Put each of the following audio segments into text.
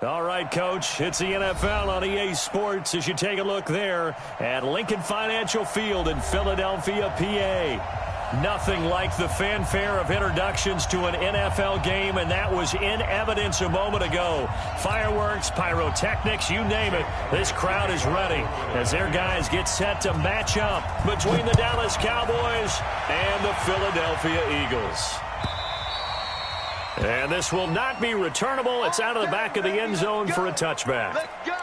All right, Coach, it's the NFL on EA Sports as you take a look there at Lincoln Financial Field in Philadelphia, PA. Nothing like the fanfare of introductions to an NFL game, and that was in evidence a moment ago. Fireworks, pyrotechnics, you name it. This crowd is ready as their guys get set to match up between the Dallas Cowboys and the Philadelphia Eagles. And this will not be returnable. It's out of the back of the end zone for a touchback. Let's go.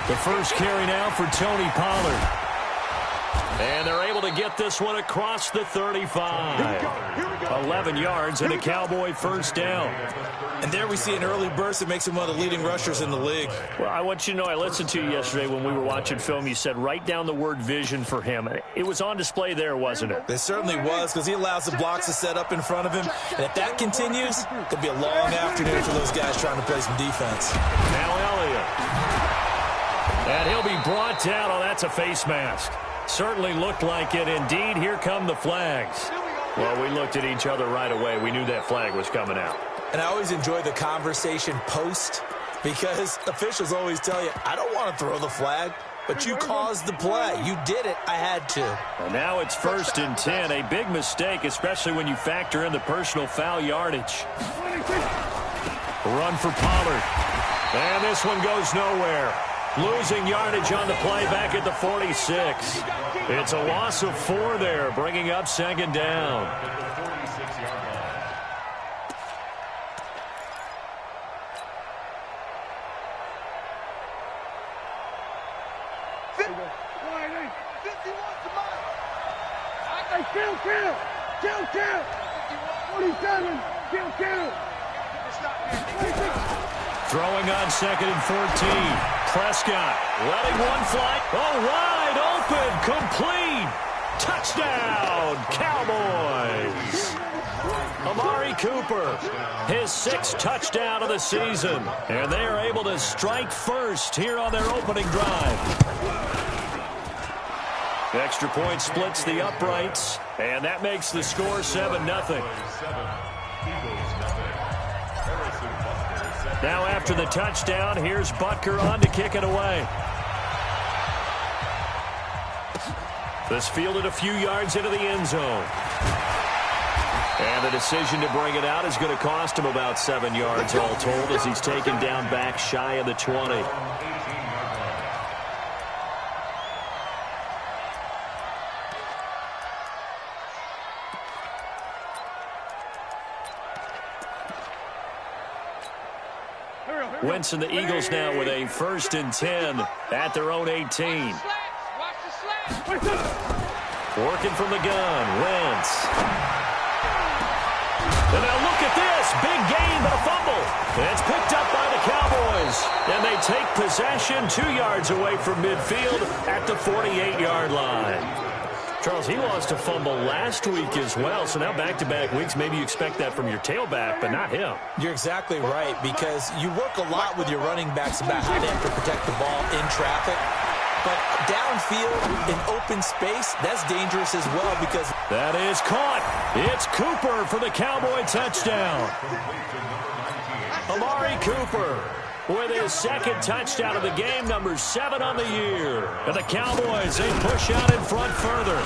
The first carry now for Tony Pollard. And they're able to get this one across the 35. 11 yards and a Cowboy first down. And there we see an early burst that makes him one of the leading rushers in the league. Well, I want you to know, I listened to you yesterday when we were watching film. You said write down the word vision for him. It was on display there, wasn't it? It certainly was, because he allows the blocks to set up in front of him. And if that continues, it could be a long afternoon for those guys trying to play some defense. Now Elliott. And he'll be brought down. Oh, that's a face mask. Certainly looked like it. Indeed, here come the flags. Well, we looked at each other right away. We knew that flag was coming out. And I always enjoy the conversation post, because officials always tell you, I don't want to throw the flag, but you caused the play. You did it. I had to. And now it's 1st and 10. A big mistake, especially when you factor in the personal foul yardage. Run for Pollard. And this one goes nowhere. Losing yardage on the play back at the 46. It's a loss of 4 there, bringing up 2nd down. Throwing on 2nd and 14. Prescott letting one fly. Oh, wide open, complete. Touchdown, Cowboys. Amari Cooper, his 6th touchdown of the season. And they are able to strike first here on their opening drive. Extra point splits the uprights, and that makes the score 7-0. Now after the touchdown, here's Butker on to kick it away. This fielded a few yards into the end zone. And the decision to bring it out is going to cost him about 7 yards all told as he's taken down back shy of the 20. Wentz and the Eagles now with a 1st and 10 at their own 18. Working from the gun, Wentz. And now look at this, big gain but a fumble. It's picked up by the Cowboys. And they take possession 2 yards away from midfield at the 48-yard line. Charles, he lost a fumble last week as well, so now back-to-back weeks, maybe you expect that from your tailback, but not him. You're exactly right, because you work a lot with your running backs about how they have to protect the ball in traffic. But downfield, in open space, that's dangerous as well, because that is caught. It's Cooper for the Cowboy touchdown. Amari Cooper with his 2nd touchdown of the game, number 7 on the year. And the Cowboys, they push out in front further.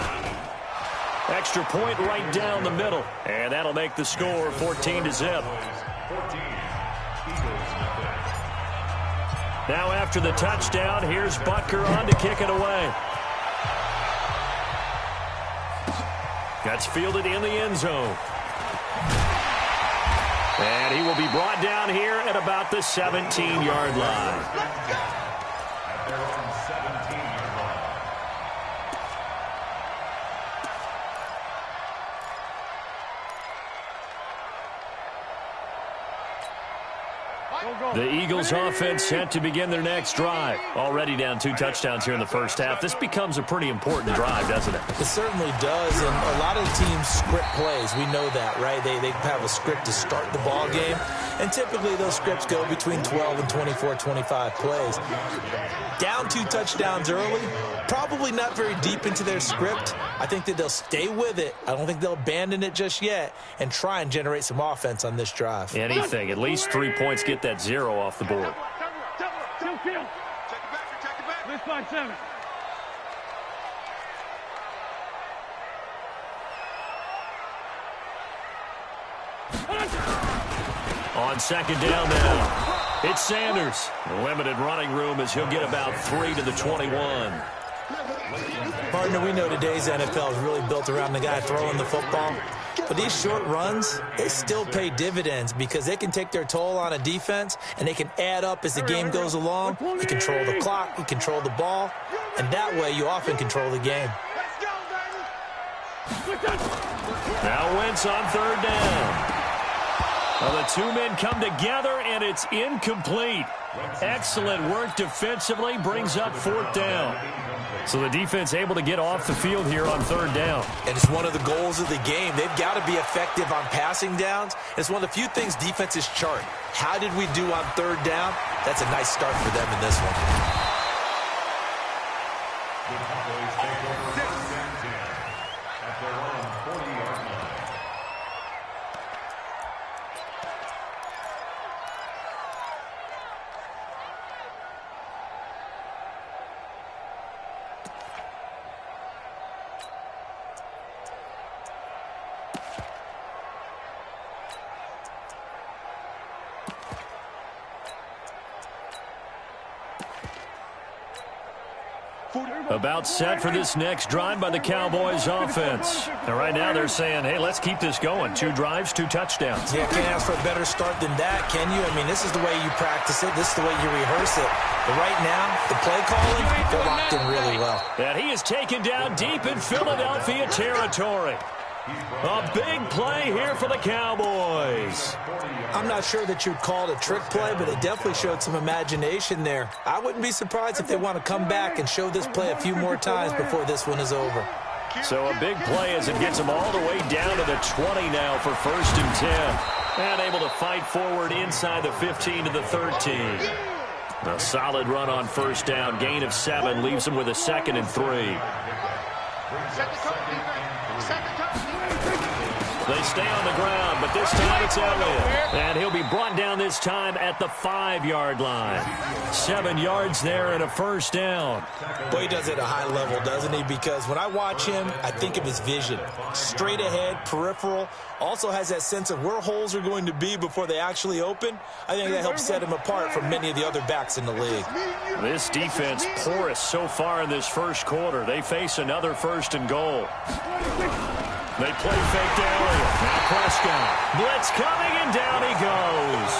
Extra point right down the middle. And that'll make the score 14-0. Now after the touchdown, here's Butker on to kick it away. That's fielded in the end zone. And he will be brought down here at about the 17-yard line. The Eagles offense set to begin their next drive. Already down 2 touchdowns here in the first half. This becomes a pretty important drive, doesn't it? It certainly does, and a lot of teams script plays. We know that, right? They have a script to start the ball game, and typically those scripts go between 12 and 24, 25 plays. Down 2 touchdowns early, probably not very deep into their script. I think that they'll stay with it. I don't think they'll abandon it just yet and try and generate some offense on this drive. Anything. At least 3 points, get that 0 off the board. On second down now, it's Sanders. Limited running room as he'll get about 3 to the 21. Partner, we know today's NFL is really built around the guy throwing the football. But these short runs, they still pay dividends because they can take their toll on a defense and they can add up as the game goes along. You control the clock, you control the ball, and that way you often control the game. Now Wentz on third down. Well, the 2 men come together, and it's incomplete. Excellent work defensively, brings up 4th down. So the defense able to get off the field here on third down. And it's one of the goals of the game. They've got to be effective on passing downs. It's one of the few things defenses chart. How did we do on third down? That's a nice start for them in this one. About set for this next drive by the Cowboys offense. And right now they're saying, hey, let's keep this going. 2 drives, 2 touchdowns. Yeah, can't ask for a better start than that, can you? I mean, this is the way you practice it. This is the way you rehearse it. But right now, the play calling, they're locked in really well. And he is taken down deep in Philadelphia territory. A big play here for the Cowboys. I'm not sure that you'd call it a trick play, but it definitely showed some imagination there. I wouldn't be surprised if they want to come back and show this play a few more times before this one is over. So a big play as it gets them all the way down to the 20 now for 1st and 10. And able to fight forward inside the 15 to the 13. A solid run on 1st down. Gain of 7 leaves them with a 2nd and 3. They stay on the ground, but this time it's Elliott. And he'll be brought down this time at the 5-yard line. 7 yards there and a 1st down. Boy, he does it at a high level, doesn't he? Because when I watch him, I think of his vision. Straight ahead, peripheral. Also has that sense of where holes are going to be before they actually open. I think that helps set him apart from many of the other backs in the league. This defense porous so far in this first quarter. They face another 1st and goal. They play fake to Elliott. Now Prescott. Blitz coming, and down he goes.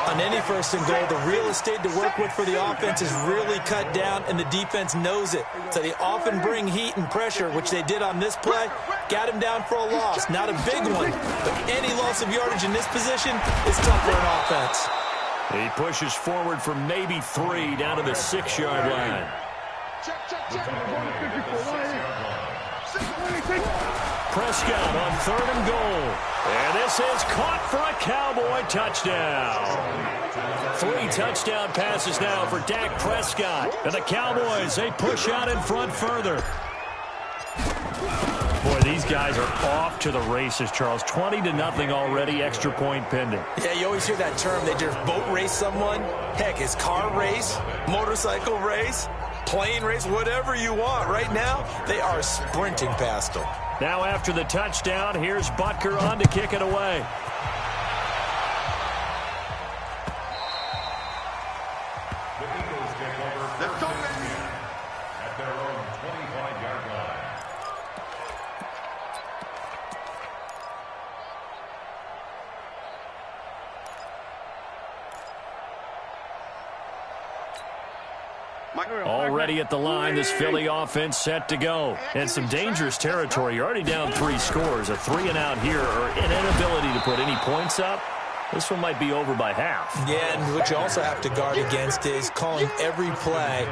On any 1st and goal, the real estate to work with for the offense is really cut down, and the defense knows it. So they often bring heat and pressure, which they did on this play. Got him down for a loss. Not a big one, but any loss of yardage in this position is tough for an offense. He pushes forward for maybe 3 down to the 6-yard line. Prescott on 3rd and goal. And this is caught for a Cowboy touchdown. 3 touchdown passes now for Dak Prescott. And the Cowboys, they push out in front further. Boy, these guys are off to the races, Charles. 20-0 already, extra point pending. Yeah, you always hear that term. They just boat race someone. Heck, it's car race, motorcycle race, plane race, whatever you want. Right now, they are sprinting past them. Now after the touchdown, here's Butker on to kick it away. At their own 25-yard line. Already at the line, this Philly offense set to go. And some dangerous territory. You're already down 3 scores. A 3-and-out here, or an inability to put any points up. This one might be over by half. Yeah, and what you also have to guard against is calling every play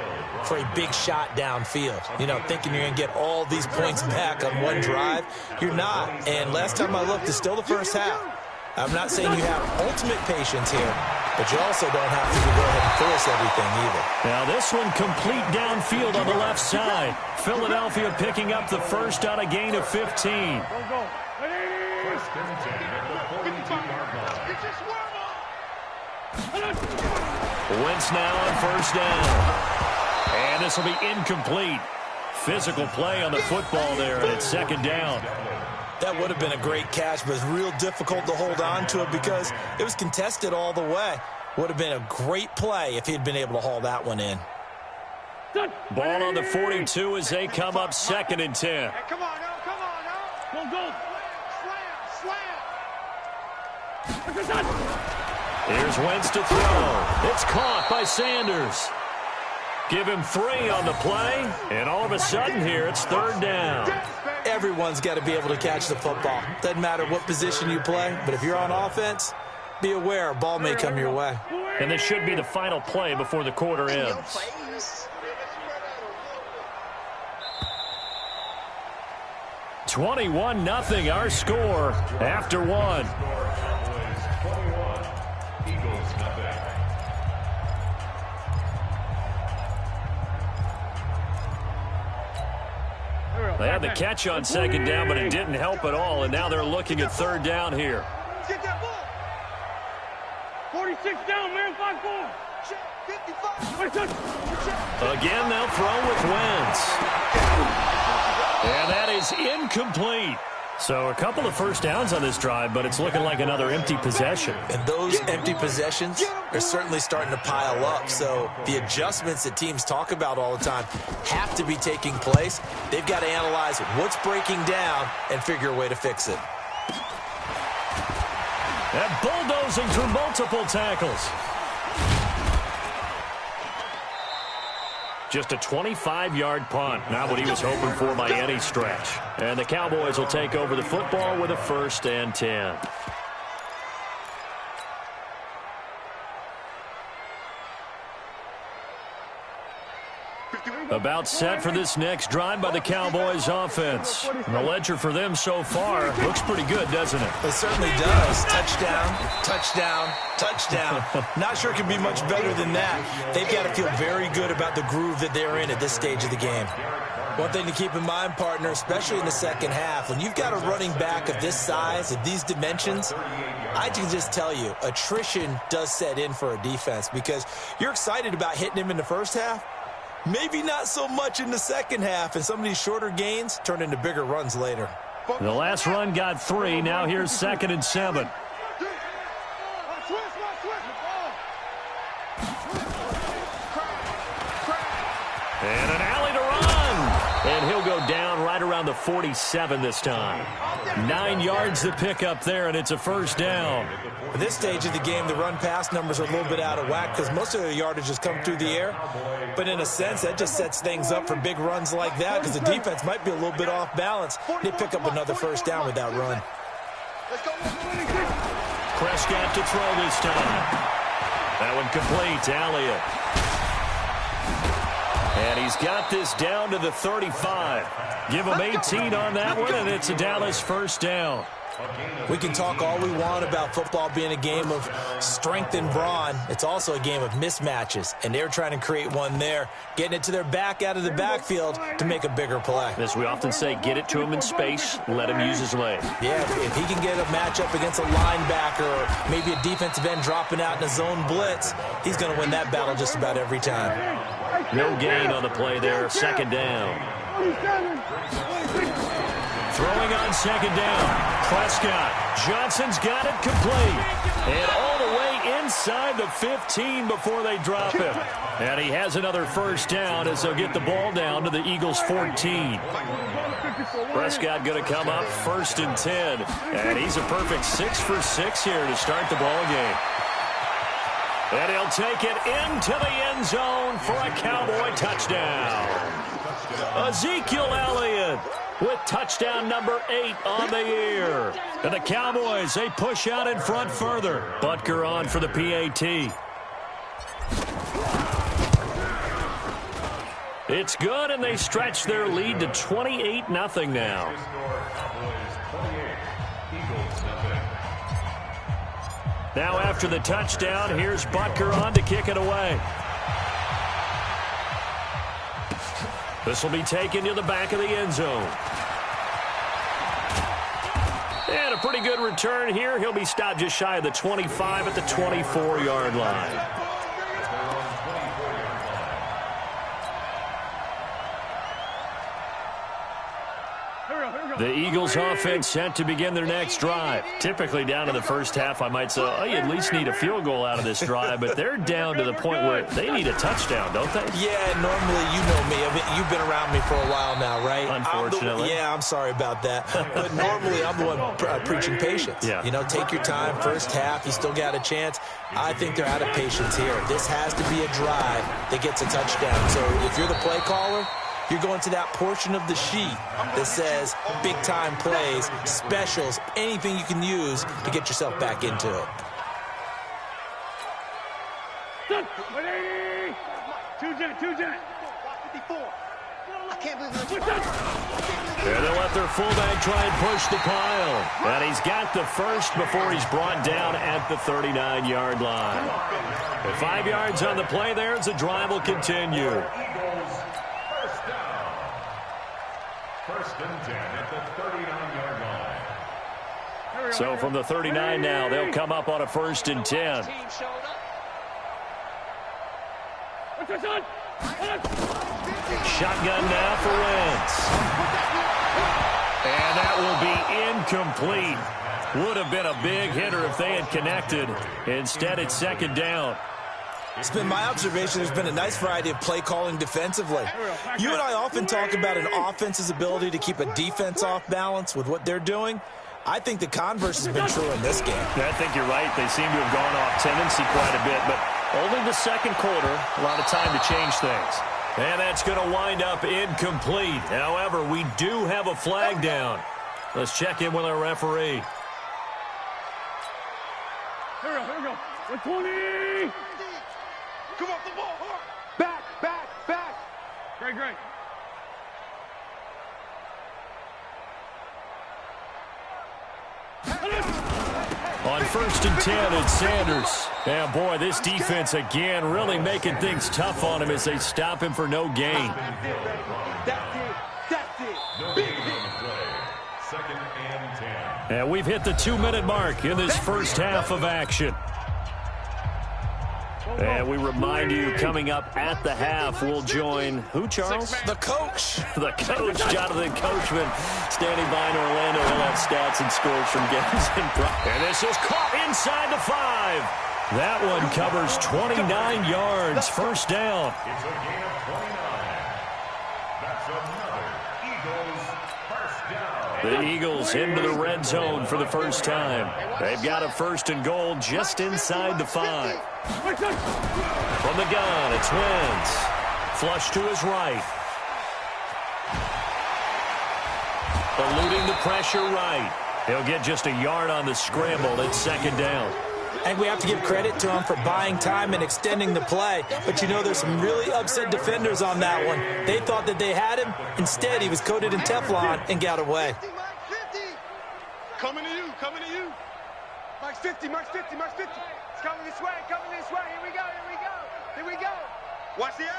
for a big shot downfield. You know, thinking you're going to get all these points back on one drive. You're not. And last time I looked, it's still the first half. I'm not saying you have ultimate patience here, but you also don't have to go ahead and force everything either. Now this one complete downfield on the left side. Philadelphia picking up the first on a gain of 15. First and 10 at the 42-yard line. Wentz now on first down. And this will be incomplete. Physical play on the football there, and it's second down. That would have been a great catch, but it's real difficult to hold on to it because it was contested all the way. Would have been a great play if he'd been able to haul that one in. Ball on the 42 as they come up second and 10. Hey, come on now, come on now. Go. Slam. Here's Wentz to throw. It's caught by Sanders. Give him 3 on the play, and all of a sudden here it's third down. Everyone's got to be able to catch the football. Doesn't matter what position you play, but if you're on offense, be aware a ball may come your way. And this should be the final play before the quarter ends. 21-0 our score after one. Eagles nothing. They had the catch on second down, but it didn't help at all, and now they're looking at third down here. Get that ball. 46 down, man. 5-4. 55. Again, they'll throw with Wentz. And that is incomplete. So a couple of first downs on this drive, but it's looking like another empty possession. And those empty possessions are certainly starting to pile up. So the adjustments that teams talk about all the time have to be taking place. They've got to analyze what's breaking down and figure a way to fix it. And bulldozing through multiple tackles. Just a 25-yard punt. Not what he was hoping for by any stretch. And the Cowboys will take over the football with a 1st and 10. About set for this next drive by the Cowboys offense. And the ledger for them so far looks pretty good, doesn't it? It certainly does. Touchdown, touchdown, touchdown. Not sure it can be much better than that. They've got to feel very good about the groove that they're in at this stage of the game. One thing to keep in mind, partner, especially in the second half, when you've got a running back of this size, of these dimensions, I can just tell you, attrition does set in for a defense because you're excited about hitting him in the first half. Maybe not so much in the second half, and some of these shorter gains turn into bigger runs later. The last run got 3. Now here's 2nd and 7. And an alley to run. And he'll go down right around the 47 this time. 9 yards to pick up there, and it's a 1st down. At this stage of the game, the run-pass numbers are a little bit out of whack because most of the yardage has come through the air. But in a sense, that just sets things up for big runs like that because the defense might be a little bit off balance. They pick up another 1st down with that run. Prescott to throw this time. That one complete to Elliott. And he's got this down to the 35. Give him 18 on that one, and it's a Dallas 1st down. We can talk all we want about football being a game of strength and brawn. It's also a game of mismatches, and they're trying to create one there, getting it to their back out of the backfield to make a bigger play. As we often say, get it to him in space, let him use his leg. Yeah, if he can get a matchup against a linebacker or maybe a defensive end dropping out in a zone blitz, he's going to win that battle just about every time. No gain on the play there, 2nd down. Throwing on 2nd down. Prescott. Johnson's got it complete. And all the way inside the 15 before they drop him. And he has another 1st down as they'll get the ball down to the Eagles' 14. Prescott going to come up 1st and 10. And he's a perfect 6 for 6 here to start the ball game. And he'll take it into the end zone for a Cowboy touchdown. Ezekiel Elliott with touchdown number 8 on the year. And the Cowboys, they push out in front further. Butker on for the PAT. It's good, and they stretch their lead to 28-0 now. Now after the touchdown, here's Butker on to kick it away. This will be taken to the back of the end zone. And a pretty good return here. He'll be stopped just shy of the 25 at the 24-yard line. The Eagles offense set to begin their next drive. Typically down to the first half, I might say, oh, you at least need a field goal out of this drive, but they're down to the point where they need a touchdown, don't they? Yeah, normally, you know me. I mean, you've been around me for a while now, right? Unfortunately. I'm sorry about that. But normally, I'm the one preaching patience. Yeah. You know, take your time. First half, you still got a chance. I think they're out of patience here. This has to be a drive that gets a touchdown. So if you're the play caller, you're going to that portion of the sheet that says big-time plays, specials, anything you can use to get yourself back into it. There they let their fullback try and push the pile. And he's got the first before he's brought down at the 39-yard line. With 5 yards on the play there as the drive will continue. First and 10 at the 39-yard line. So from the 39 now, they'll come up on a 1st and 10. Shotgun now for Wentz. And that will be incomplete. Would have been a big hitter if they had connected. Instead, it's 2nd down. It's been my observation there's been a nice variety of play calling defensively. You and I often talk about an offense's ability to keep a defense off balance with what they're doing. I think the converse has been true in this game. I think you're right. They seem to have gone off tendency quite a bit, but only the 2nd quarter, a lot of time to change things. And that's going to wind up incomplete. However, we do have a flag down. Let's check in with our referee. Here we go. 120. Come off the ball. Back. Great. On 1st and 10, it's Sanders. And boy, this defense again really making things tough on him as they stop him for no gain. That's it. Big hit. 2nd and 10. And we've hit the 2-minute mark in this first half of action. And we remind you, coming up at the half, we'll join who, Charles? The coach. The coach, Jonathan Coachman, standing by in Orlando. He'll have stats and scores from games in front. And this is caught inside the 5. That one covers 29 yards. 1st down. It's a gain of 29. That's another Eagles first down. The Eagles into the red zone for the first time. They've got a 1st and goal just inside the 5. From the gun, it's Wentz. Flush to his right. Eluding the pressure right. He'll get just a yard on the scramble. It's 2nd down. And we have to give credit to him for buying time and extending the play. But you know, there's some really upset defenders on that one. They thought that they had him. Instead, he was coated in Teflon and got away. 50. Coming to you. Max 50. It's coming this way. Here we go. Watch the edge.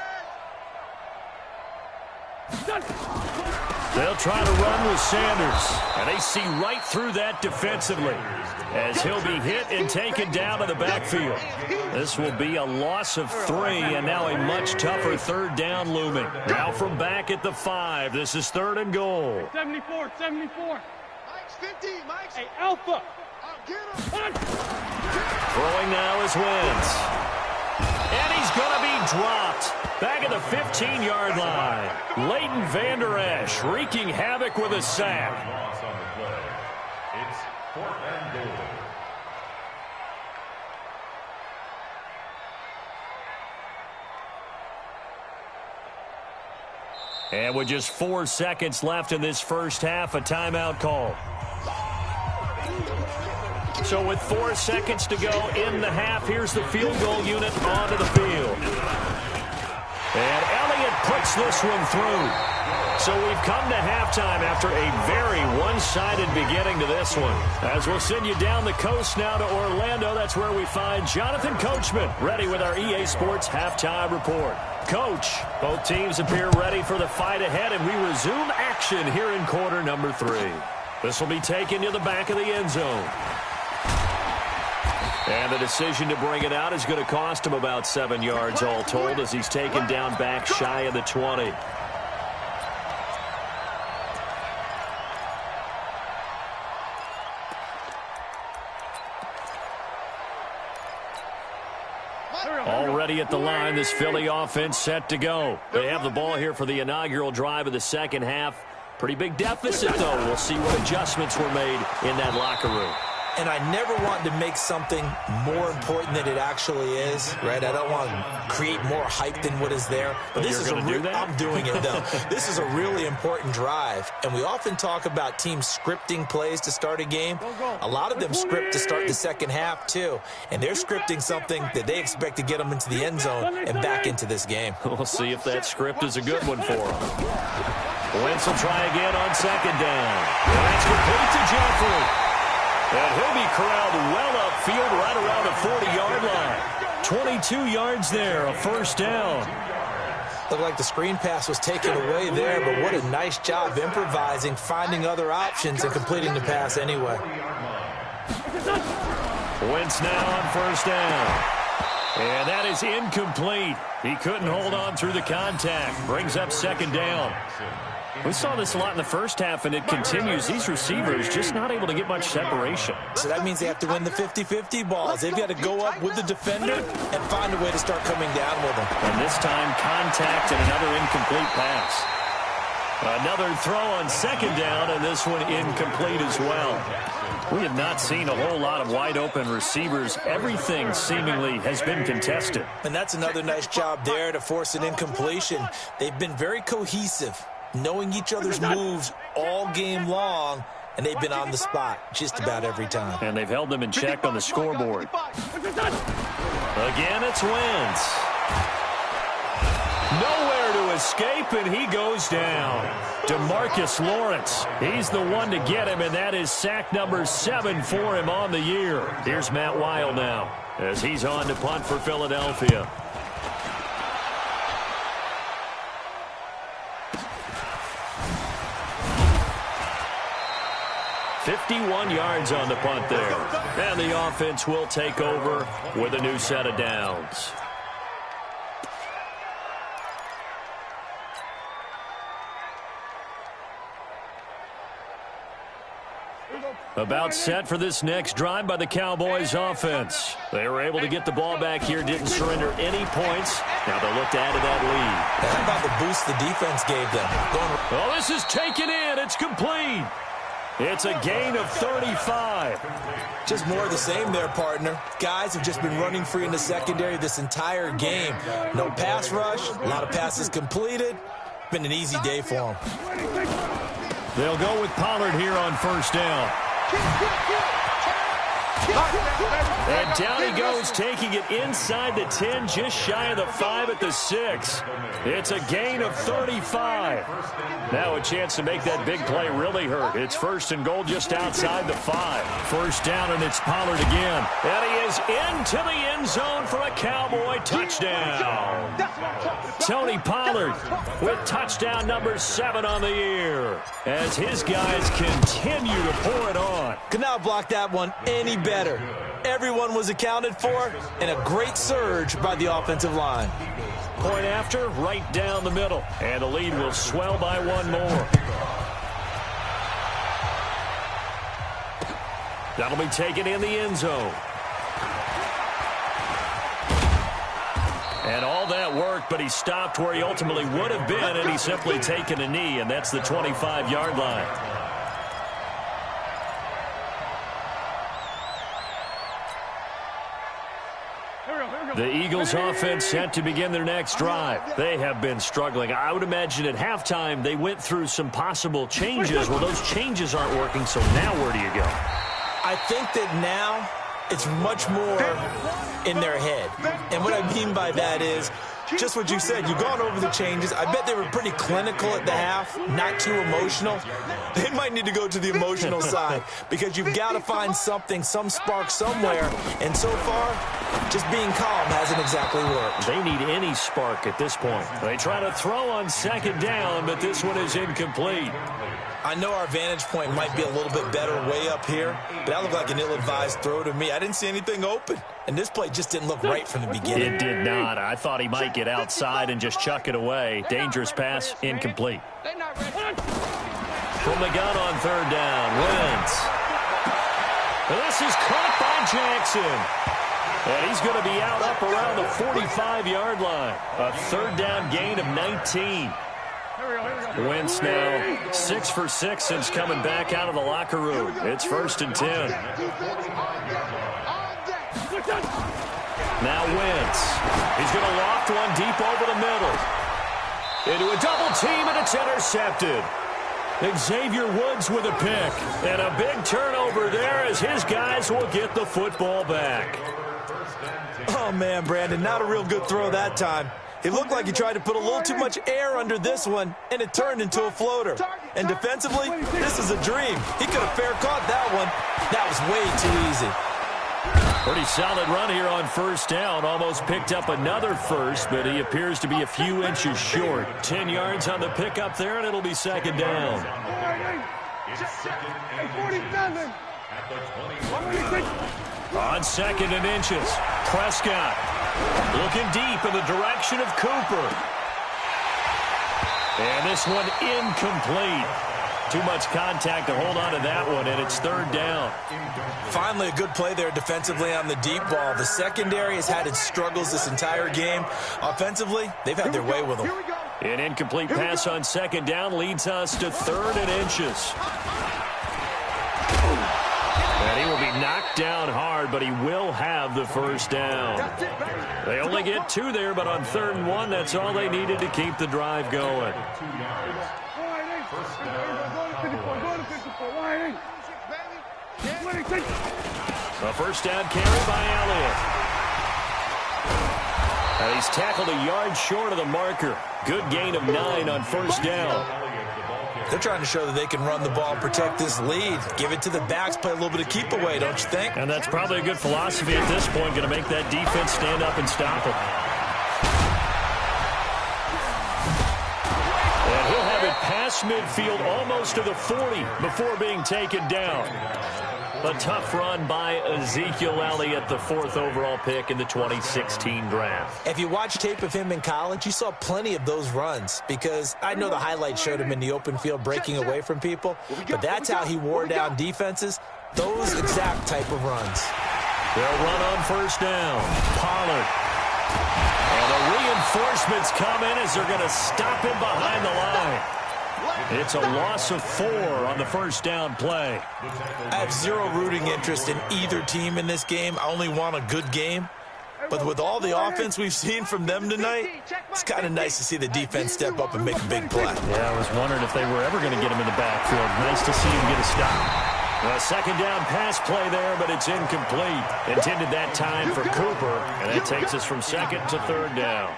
They'll try to run with Sanders. And they see right through that defensively as he'll be hit and taken down to the backfield. This will be a loss of 3, and now a much tougher 3rd down looming. Now from back at the 5. This is 3rd and goal. 74. Mike's 50. Hey, Alpha. I'll get him. Throwing now is Wentz. And he's going to be dropped. Back at the 15-yard line. Leighton Vander Esch wreaking havoc with a sack. Loss on the play. It's 4th and goal. And with just 4 seconds left in this first half, a timeout call. So with 4 seconds to go in the half, here's the field goal unit onto the field. And Elliott puts this one through. So we've come to halftime after a very one-sided beginning to this one. As we'll send you down the coast now to Orlando, that's where we find Jonathan Coachman ready with our EA Sports Halftime Report. Coach, both teams appear ready for the fight ahead, and we resume action here in quarter number 3. This will be taken to the back of the end zone. And the decision to bring it out is going to cost him about 7 yards all told as he's taken down back shy of the 20. Already at the line, this Philly offense set to go. They have the ball here for the inaugural drive of the second half. Pretty big deficit, though. We'll see what adjustments were made in that locker room. And I never want to make something more important than it actually is, right? I don't want to create more hype than what is there. But this is I'm doing it, though. This is a really important drive. And we often talk about teams scripting plays to start a game. A lot of them script to start the second half, too. And they're scripting something that they expect to get them into the end zone and back into this game. We'll see if that script is a good one for them. Wentz will try again on second down. That's complete to Jeffrey. And he'll be corralled well upfield right around the 40-yard line. 22 yards there, a first down. Looked like the screen pass was taken away there, but what a nice job improvising, finding other options, and completing the pass anyway. Wentz now on first down. And that is incomplete. He couldn't hold on through the contact. Brings up second down. We saw this a lot in the first half, and it continues. These receivers just not able to get much separation. So that means they have to win the 50-50 balls. They've got to go up with the defender and find a way to start coming down with them. And this time, contact and another incomplete pass. Another throw on second down, and this one incomplete as well. We have not seen a whole lot of wide-open receivers. Everything seemingly has been contested. And that's another nice job there to force an incompletion. They've been very cohesive, knowing each other's moves all game long, and they've been on the spot just about every time. And they've held them in check on the scoreboard. Again, it's Wentz. Nowhere to escape, and he goes down. DeMarcus Lawrence, he's the one to get him, and that is sack number 7 for him on the year. Here's Matt Weil now as he's on to punt for Philadelphia. $51 yards on the punt there. And the offense will take over with a new set of downs. About set for this next drive by the Cowboys offense. They were able to get the ball back here, didn't surrender any points. Now they'll look to add to that lead. How about the boost the defense gave them? Oh, this is taken in. It's complete. It's a gain of 35. Just more of the same there, partner. Guys have just been running free in the secondary this entire game. No pass rush, a lot of passes completed. Been an easy day for them. They'll go with Pollard here on first down. And down he goes, taking it inside the 10, just shy of the 5 at the 6. It's a gain of 35. Now a chance to make that big play really hurt. It's first and goal just outside the 5. First down, and it's Pollard again. And he is into the end zone for a Cowboy touchdown. Tony Pollard with touchdown number 7 on the year as his guys continue to pour it on. Could not block that one any better. Everyone was accounted for, and a great surge by the offensive line. Point after, right down the middle. And the lead will swell by one more. That'll be taken in the end zone. And all that worked, but he stopped where he ultimately would have been, and he's simply taken a knee, and that's the 25-yard line. Here we go, here we The Eagles offense set to begin their next drive. They have been struggling. I would imagine at halftime they went through some possible changes. Well, those changes aren't working, so now where do you go? I think that now it's much more in their head. And what I mean by that is just what you said. You've gone over the changes. I bet they were pretty clinical at the half, not too emotional. They might need to go to the emotional side because you've got to find something, some spark somewhere. And so far, just being calm hasn't exactly worked. They need any spark at this point. They try to throw on second down, but this one is incomplete. I know our vantage point might be a little bit better way up here, but that looked like an ill-advised throw to me. I didn't see anything open, and this play just didn't look right from the beginning. It did not. I thought he might get outside and just chuck it away. Dangerous pass, incomplete. From the gun on third down, Wentz. This is caught by Jackson. And he's going to be out up around the 45-yard line. A third down gain of 19. Wentz now 6 for 6 since coming back out of the locker room. It's 1st and 10. Now Wentz. He's going to loft one deep over the middle. Into a double team, and it's intercepted. Xavier Woods with a pick. And a big turnover there as his guys will get the football back. Oh, man, Brandon, not a real good throw that time. It looked like he tried to put a little too much air under this one, and it turned into a floater. And defensively, this is a dream. He could have fair caught that one. That was way too easy. Pretty solid run here on first down. Almost picked up another first, but he appears to be a few inches short. 10 yards on the pickup there, and it'll be second down. On second and inches, Prescott looking deep in the direction of Cooper. And this one incomplete. Too much contact to hold on to that one, and it's third down. Finally, a good play there defensively on the deep ball. The secondary has had its struggles this entire game. Offensively, they've had their way with them. An incomplete pass on second down leads us to third and inches. And he will be knocked down hard, but he will have the first down. They only get 2 there, but on 3rd and 1, that's all they needed to keep the drive going. A first down carry by Elliott. And he's tackled a yard short of the marker. Good gain of 9 on first down. They're trying to show that they can run the ball and protect this lead. Give it to the backs, play a little bit of keep away, don't you think? And that's probably a good philosophy at this point, going to make that defense stand up and stop it. And he'll have it past midfield almost to the 40 before being taken down. A tough run by Ezekiel Elliott, the 4th overall pick in the 2016 draft. If you watch tape of him in college, you saw plenty of those runs because I know the highlights showed him in the open field breaking away from people, but that's how he wore down defenses, those exact type of runs. They'll run on first down. Pollard. And the reinforcements come in as they're going to stop him behind the line. It's a loss of 4 on the first down play. I have zero rooting interest in either team in this game. I only want a good game. But with all the offense we've seen from them tonight, it's kind of nice to see the defense step up and make a big play. Yeah, I was wondering if they were ever going to get him in the backfield. Nice to see him get a stop. A second down pass play there, but it's incomplete. Intended that time for Cooper, and that takes us from second to third down.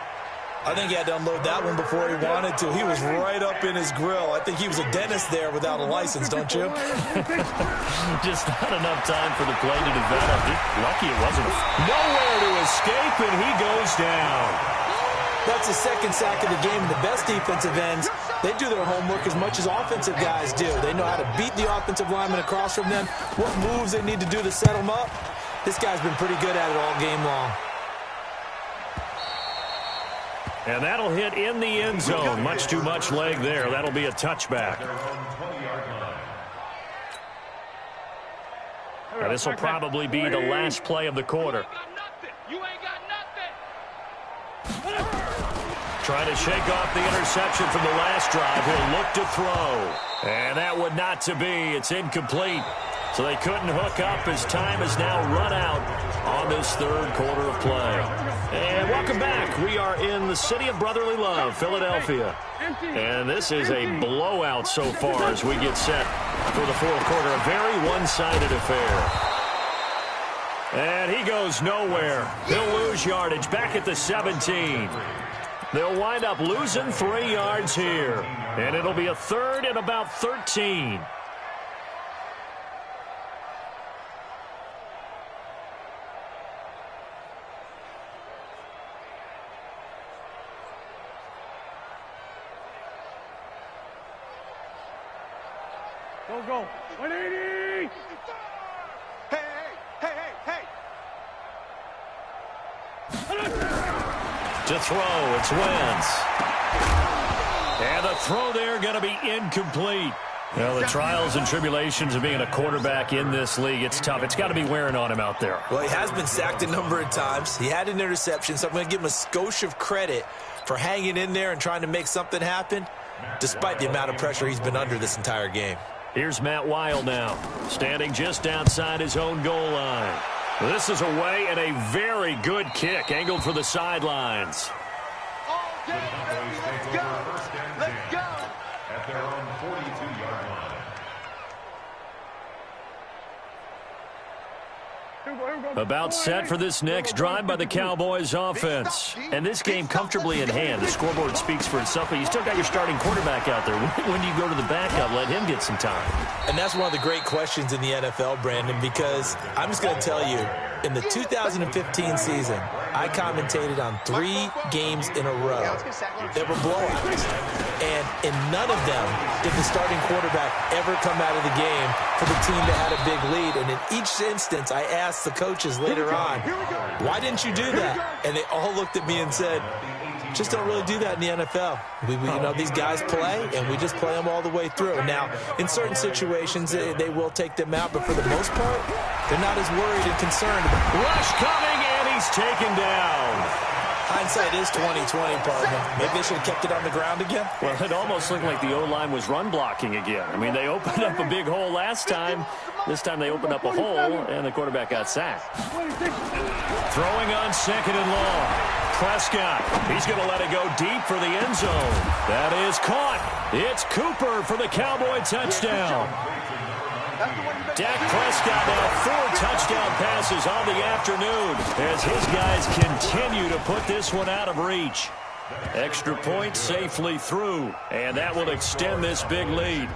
I think he had to unload that one before he wanted to. He was right up in his grill. I think he was a dentist there without a license, don't you? Just not enough time for the play to develop. Lucky it wasn't. Nowhere to escape, and he goes down. That's the second sack of the game. The best defensive ends, they do their homework as much as offensive guys do. They know how to beat the offensive lineman across from them, what moves they need to do to set them up. This guy's been pretty good at it all game long. And that'll hit in the end zone. Much too much leg there. That'll be a touchback. Now, this will probably be the last play of the quarter. Trying to shake off the interception from the last drive. He'll look to throw. And that would not to be. It's incomplete. So they couldn't hook up as time has now run out on this third quarter of play. And welcome back. We are in the city of brotherly love, Philadelphia. And this is a blowout so far as we get set for the fourth quarter. A very one-sided affair. And he goes nowhere. He'll lose yardage back at the 17. They'll wind up losing 3 yards here. And it'll be a third and about 13. Go. 180! Hey! To throw, it's Wentz. And the throw there going to be incomplete. Well, the trials and tribulations of being a quarterback in this league, it's tough. It's got to be wearing on him out there. Well, he has been sacked a number of times. He had an interception, so I'm going to give him a skosh of credit for hanging in there and trying to make something happen, despite the amount of pressure he's been under this entire game. Here's Matt Weil now, standing just outside his own goal line. This is away and a very good kick, angled for the sidelines. Okay, let's go! At their own 42-yard line. About set for this next drive by the Cowboys offense. And this game comfortably in hand. The scoreboard speaks for itself, but you still got your starting quarterback out there. When do you go to the backup, let him get some time? And that's one of the great questions in the NFL, Brandon, because I'm just going to tell you, in the 2015 season, I commentated on 3 games in a row that were blowouts. And in none of them did the starting quarterback ever come out of the game for the team that had a big lead. And in each instance, I asked the coaches later on, why didn't you do that? And they all looked at me and said, just don't really do that in the NFL. These guys play, and we just play them all the way through. Now, in certain situations, they will take them out, but for the most part, they're not as worried and concerned. Rush coming, and he's taken down. Hindsight is 20/20, partner. Maybe they should have kept it on the ground again. Well, it almost looked like the O-line was run blocking again. I mean, they opened up a big hole last time. This time they opened up a hole, and the quarterback got sacked. Throwing on second and long. Prescott, he's going to let it go deep for the end zone. That is caught. It's Cooper for the Cowboy touchdown. Dak Prescott now 4 touchdown passes on the afternoon as his guys continue to put this one out of reach. Extra point safely through, and that will extend this big lead.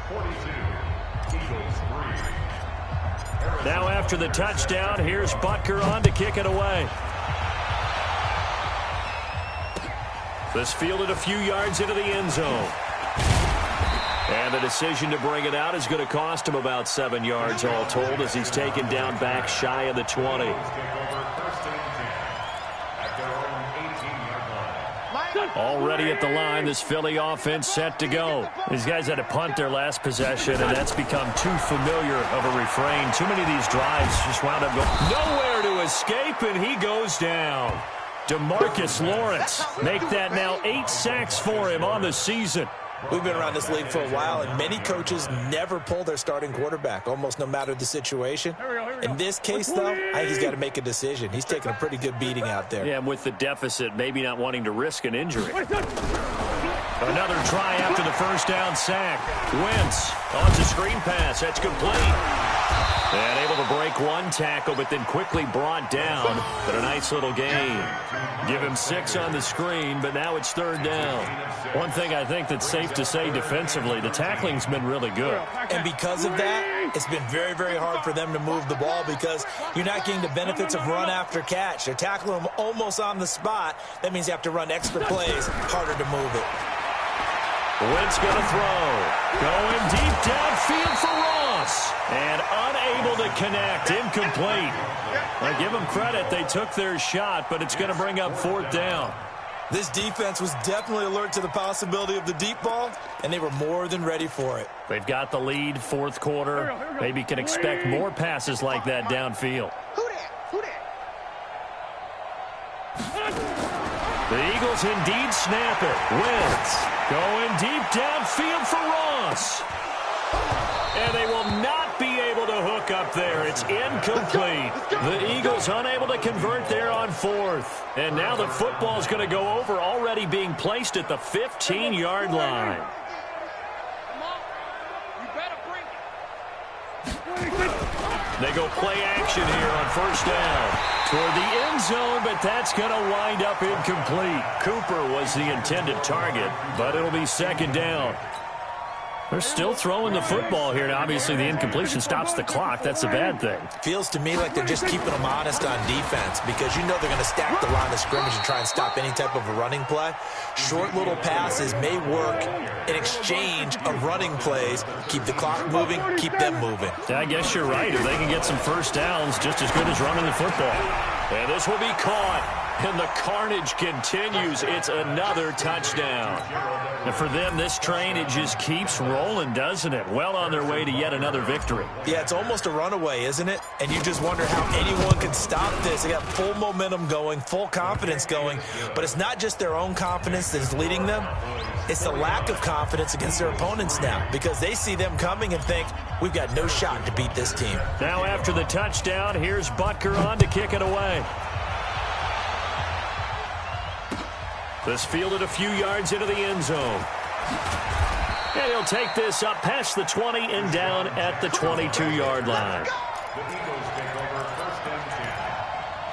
Now after the touchdown, here's Butker on to kick it away. This fielded a few yards into the end zone. And the decision to bring it out is going to cost him about 7 yards all told as he's taken down back shy of the 20. Already at the line, this Philly offense set to go. These guys had to punt their last possession, and that's become too familiar of a refrain. Too many of these drives just wound up going nowhere to escape, and he goes down. DeMarcus Lawrence make that now 8 sacks for him on the season. We've been around this league for a while, and many coaches never pull their starting quarterback, almost no matter the situation. In this case, though, I think he's got to make a decision. He's taking a pretty good beating out there. Yeah, and with the deficit, maybe not wanting to risk an injury. Another try after the first down sack. Wentz on the screen pass. That's complete. And able to break one tackle, but then quickly brought down. But a nice little gain. Give him 6 on the screen, but now it's third down. One thing I think that's safe to say defensively, the tackling's been really good. And because of that, it's been very, very hard for them to move the ball because you're not getting the benefits of run after catch. They're tackling them almost on the spot. That means you have to run extra plays, harder to move it. Wentz going to throw. Going deep downfield for Ross. And unable to connect. Incomplete. I give them credit. They took their shot, but it's going to bring up fourth down. This defense was definitely alert to the possibility of the deep ball, and they were more than ready for it. They've got the lead, fourth quarter. Maybe can expect more passes like that downfield. The Eagles indeed snap it. Wentz going deep downfield for Ross. And they will not not be able to hook up there. It's incomplete. The Eagles unable to convert there on 4th. And now the football's going to go over, already being placed at the 15-yard line. They go play action here on 1st down toward the end zone, but that's going to wind up incomplete. Cooper was the intended target, but it'll be 2nd down. They're still throwing the football here. Now, obviously, the incompletion stops the clock. That's a bad thing. Feels to me like they're just keeping them honest on defense because you know they're going to stack the line of scrimmage and try and stop any type of a running play. Short little passes may work in exchange of running plays. Keep the clock moving, keep them moving. Yeah, I guess you're right. If they can get some 1st downs, just as good as running the football. And this will be caught. And the carnage continues. It's another touchdown. And for them, this train, it just keeps rolling, doesn't it? Well on their way to yet another victory. Yeah, it's almost a runaway, isn't it? And you just wonder how anyone can stop this. They got full momentum going, full confidence going. But it's not just their own confidence that's leading them. It's the lack of confidence against their opponents now because they see them coming and think, we've got no shot to beat this team. Now after the touchdown, here's Butker on to kick it away. This fielded a few yards into the end zone. And he'll take this up past the 20 and down at the 22-yard line. The Eagles take over 1st and 10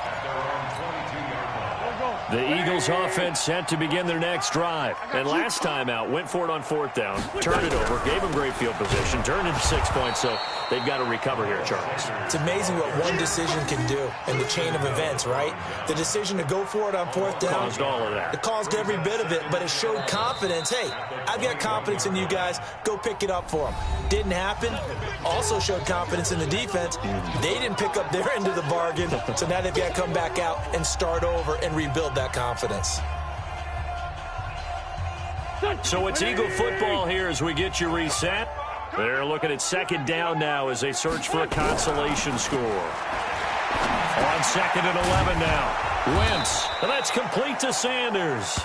at their own 22-yard line. The Eagles offense set to begin their next drive. And last time out, went for it on 4th down, turned it over, gave them great field position, turned into 6 points, so they've got to recover here, Charles. It's amazing what one decision can do in the chain of events, right? The decision to go for it on 4th down. Caused all of that. It caused every bit of it, but it showed confidence. Hey, I've got confidence in you guys. Go pick it up for them. Didn't happen. Also showed confidence in the defense. They didn't pick up their end of the bargain, so now they've got to come back out and start over and rebuild that confidence. So it's Eagle football here as we get you reset. They're looking at 2nd down now as they search for a consolation score. On 2nd and 11 now. Wentz. And that's complete to Sanders.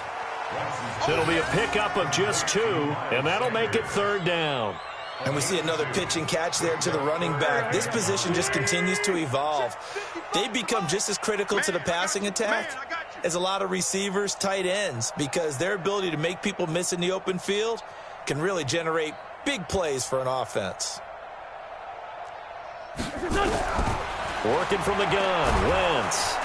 It'll be a pickup of just 2, and that'll make it 3rd down. And we see another pitch and catch there to the running back. This position just continues to evolve. They become just as critical to the passing attack as a lot of receivers, tight ends, because their ability to make people miss in the open field can really generate big plays for an offense. Working from the gun, Wentz.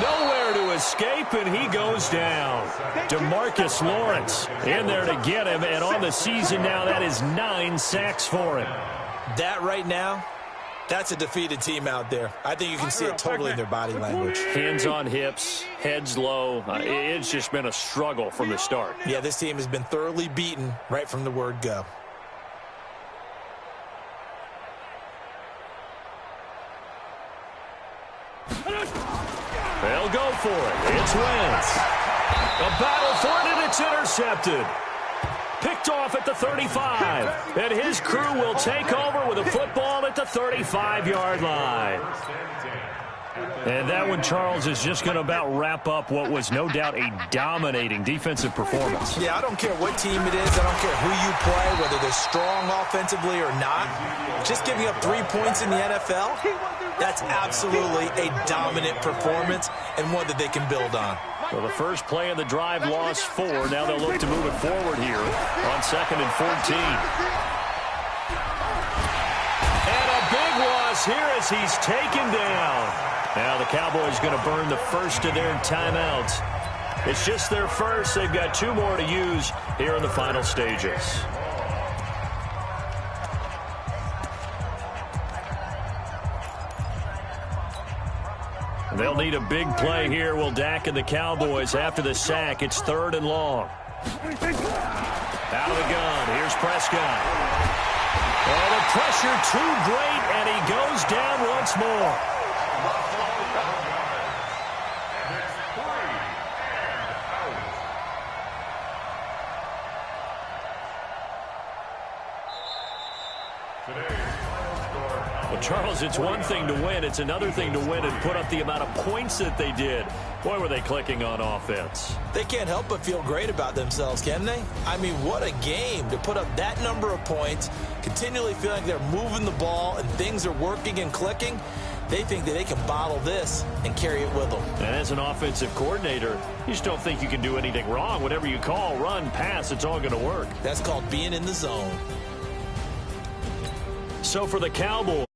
Nowhere to escape, and he goes down. DeMarcus Lawrence in there to get him, and on the season now, that is 9 sacks for him. That right now, that's a defeated team out there. I think you can see it totally in their body language. Hands on hips, heads low. It's just been a struggle from the start. Yeah, this team has been thoroughly beaten right from the word go. They'll go for it. It's Wentz. A battle for it, and it's intercepted. Picked off at the 35. And his crew will take over with a football at the 35-yard line. And that one, Charles, is just going to about wrap up what was no doubt a dominating defensive performance. Yeah, I don't care what team it is. I don't care who you play, whether they're strong offensively or not. Just giving up 3 points in the NFL, that's absolutely a dominant performance and one that they can build on. Well, the first play of the drive lost 4. Now they'll look to move it forward here on 2nd and 14. And a big loss here as he's taken down. Now the Cowboys going to burn the first of their timeouts. It's just their first. They've got 2 more to use here in the final stages. They'll need a big play here, will Dak and the Cowboys. After the sack, it's 3rd and long. Out of the gun, here's Prescott. Oh, the pressure too great, and he goes down once more. Well, Charles, it's one thing to win. It's another thing to win and put up the amount of points that they did. Boy, were they clicking on offense. They can't help but feel great about themselves, can they? I mean, what a game to put up that number of points, continually feeling like they're moving the ball and things are working and clicking. They think that they can bottle this and carry it with them. And as an offensive coordinator, you just don't think you can do anything wrong. Whatever you call, run, pass, it's all going to work. That's called being in the zone. So for the Cowboys,